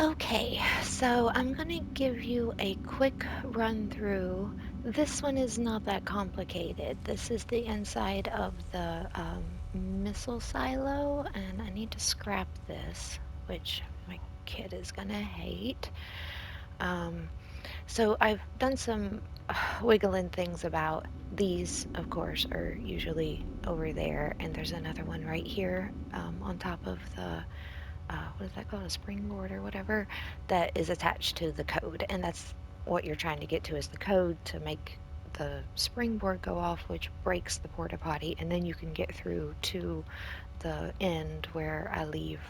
Okay, so I'm gonna give you a quick run through. This one is not that complicated. This is the inside of the missile silo, and I need to scrap this, which my kid is gonna hate. Um, so I've done some wiggling things about these, of course, are usually over there, and there's another one right here on top of the what is that called, a springboard or whatever, that is attached to the code. And that's what you're trying to get to, is the code to make the springboard go off, which breaks the porta potty, and then you can get through to the end where I leave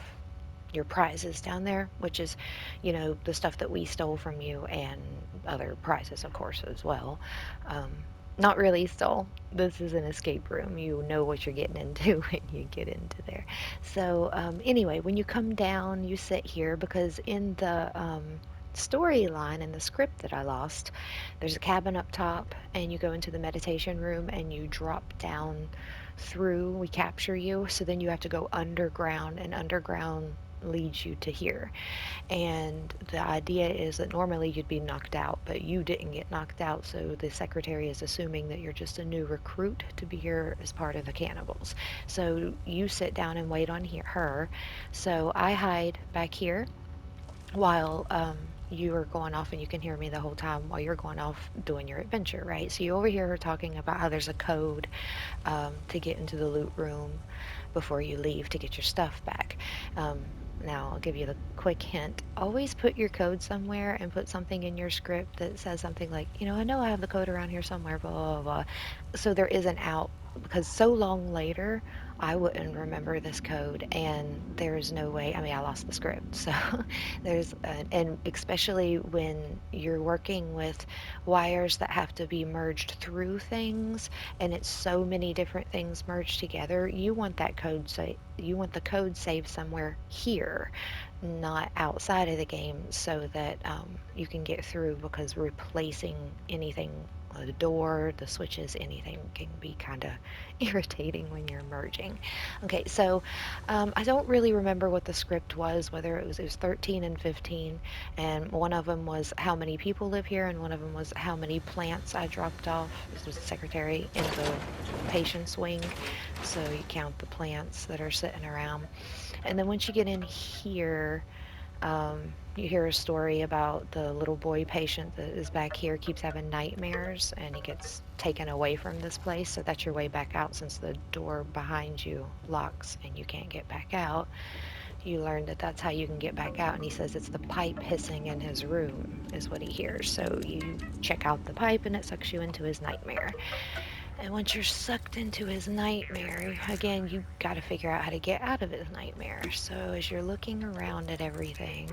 your prizes down there, which is, the stuff that we stole from you and other prizes, of course, as well. Um, Not really stole. This is an escape room. You know what you're getting into when you get into there. So, anyway, when you come down, you sit here because in the storyline in the script that I lost, there's a cabin up top, and you go into the meditation room and you drop down through. We capture you, so then you have to go underground, and underground leads you to here. And the idea is that normally you'd be knocked out, but you didn't get knocked out, so the secretary is assuming that you're just a new recruit to be here as part of the cannibals. So you sit down and wait on her. So I hide back here while you are going off, and you can hear me the whole time while you're going off doing your adventure, right? So you overhear her talking about how there's a code to get into the loot room before you leave to get your stuff back. Um, Now, I'll give you the quick hint. Always put your code somewhere and put something in your script that says something like, I know I have the code around here somewhere, blah, blah, blah. So there isn't out, because so long later, I wouldn't remember this code, and there's no way. I mean, I lost the script. So and especially when you're working with wires that have to be merged through things, and it's so many different things merged together, you want that code you want the code saved somewhere here, not outside of the game, so that you can get through, because replacing anything, the door, the switches, anything, can be kind of irritating when you're merging. Okay, so I don't really remember what the script was, whether it was 13 and 15, and one of them was how many people live here, and one of them was how many plants I dropped off. This was the secretary in the patient's wing, so you count the plants that are sitting around. And then once you get in here, you hear a story about the little boy patient that is back here, keeps having nightmares, and he gets taken away from this place. So that's your way back out, since the door behind you locks and you can't get back out. You learn that that's how you can get back out. And he says it's the pipe hissing in his room, is what he hears. So you check out the pipe, and it sucks you into his nightmare. And once you're sucked into his nightmare, again, you got to figure out how to get out of his nightmare. So as you're looking around at everything,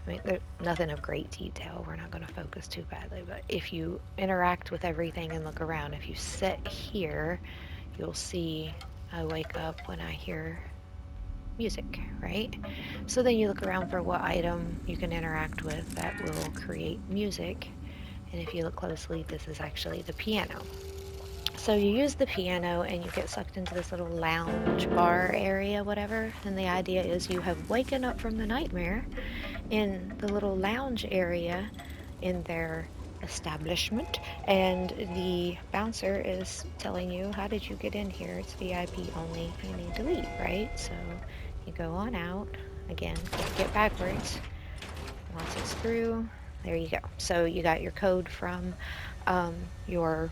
I mean, there's nothing of great detail. We're not going to focus too badly, but if you interact with everything and look around, if you sit here, you'll see I wake up when I hear music, right? So then you look around for what item you can interact with that will create music. And if you look closely, this is actually the piano. So you use the piano and you get sucked into this little lounge bar area, whatever. And the idea is you have waken up from the nightmare in the little lounge area in their establishment, and the bouncer is telling you, how did you get in here? It's VIP only. You need to leave, right? So you go on out. Again, can't get backwards. Once it's through, there you go. So you got your code from your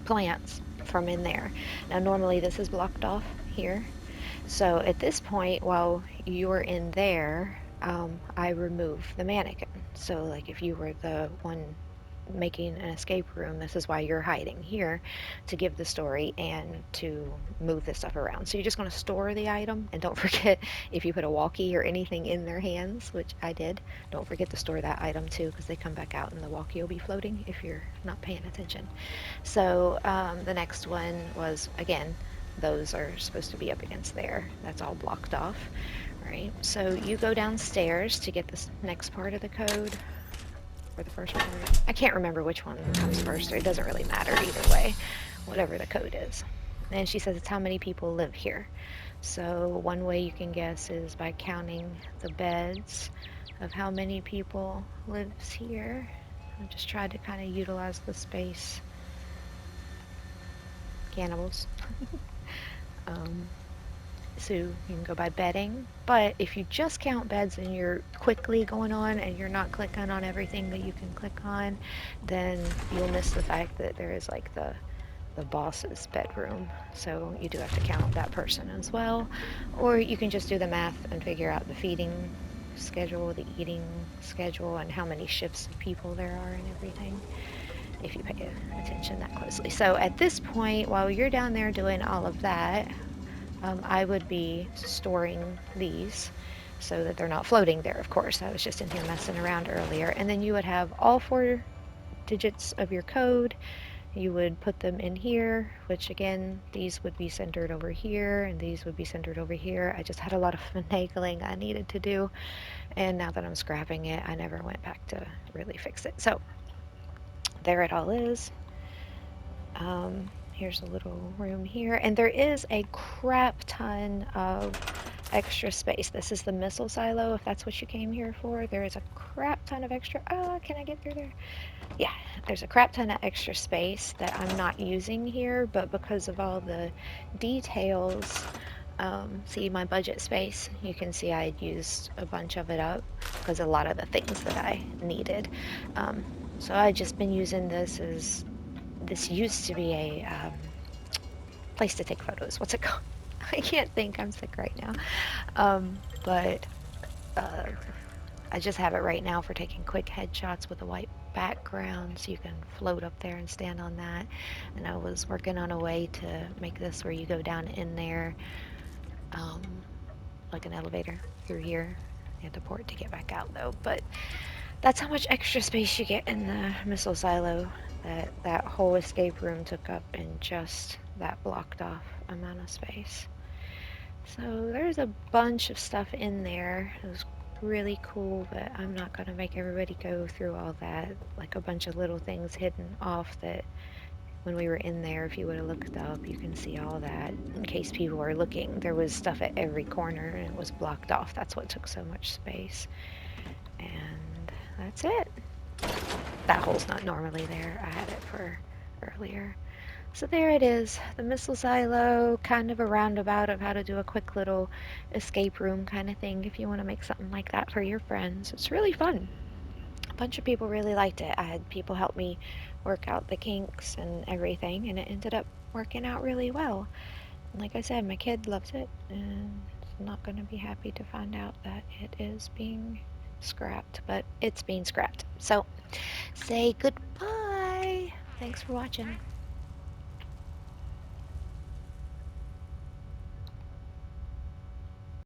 plants from in there. Now, normally this is blocked off here. So at this point, while you're in there, I remove the mannequin. So, like, if you were the one making an escape room, this is why you're hiding here, to give the story and to move this stuff around. So you're just going to store the item, and don't forget, if you put a walkie or anything in their hands, which I did, don't forget to store that item too, because they come back out and the walkie will be floating if you're not paying attention. So the next one was, again, those are supposed to be up against there. That's all blocked off, right? So you go downstairs to get this next part of the code, or the first part. I can't remember which one comes first, or it doesn't really matter either way, whatever the code is. And she says it's how many people live here. So one way you can guess is by counting the beds of how many people lives here. I just tried to kind of utilize the space. Cannibals. Um, so you can go by bedding, but if you just count beds and you're quickly going on and you're not clicking on everything that you can click on, then you'll miss the fact that there is like the boss's bedroom. So you do have to count that person as well. Or you can just do the math and figure out the feeding schedule, the eating schedule, and how many shifts of people there are and everything, if you pay attention that closely. So at this point, while you're down there doing all of that, I would be storing these so that they're not floating there, of course. I was just in here messing around earlier. And then you would have all 4 digits of your code. You would put them in here, which again, these would be centered over here and these would be centered over here. I just had a lot of finagling I needed to do. And now that I'm scrapping it, I never went back to really fix it. So there it all is. Here's a little room here, and there is a crap ton of extra space. This is the missile silo, if that's what you came here for. There is a crap ton of extra. Can I get through there? Yeah, there's a crap ton of extra space that I'm not using here, but because of all the details, see my budget space, you can see I had used a bunch of it up because a lot of the things that I needed. Um, so I've just been using this as this used to be a place to take photos. What's it called? I can't think. I'm sick right now. But uh, I just have it right now for taking quick headshots with a white background so you can float up there and stand on that. And I was working on a way to make this where you go down in there um, like an elevator through here. You have to port to get back out though. But that's how much extra space you get in the missile silo. That whole escape room took up in just that blocked off amount of space. So there's a bunch of stuff in there. It was really cool, but I'm not going to make everybody go through all that. Like a bunch of little things hidden off that when we were in there, if you would have looked up, you can see all that. In case people are looking, there was stuff at every corner and it was blocked off. That's what took so much space. And that's it. That hole's not normally there. I had it for earlier. So there it is, the missile silo, kind of a roundabout of how to do a quick little escape room kind of thing if you want to make something like that for your friends. It's really fun. A bunch of people really liked it. I had people help me work out the kinks and everything, and it ended up working out really well. And like I said, my kid loves it, and is not going to be happy to find out that it is being scrapped, but it's being scrapped. So say goodbye. Thanks for watching.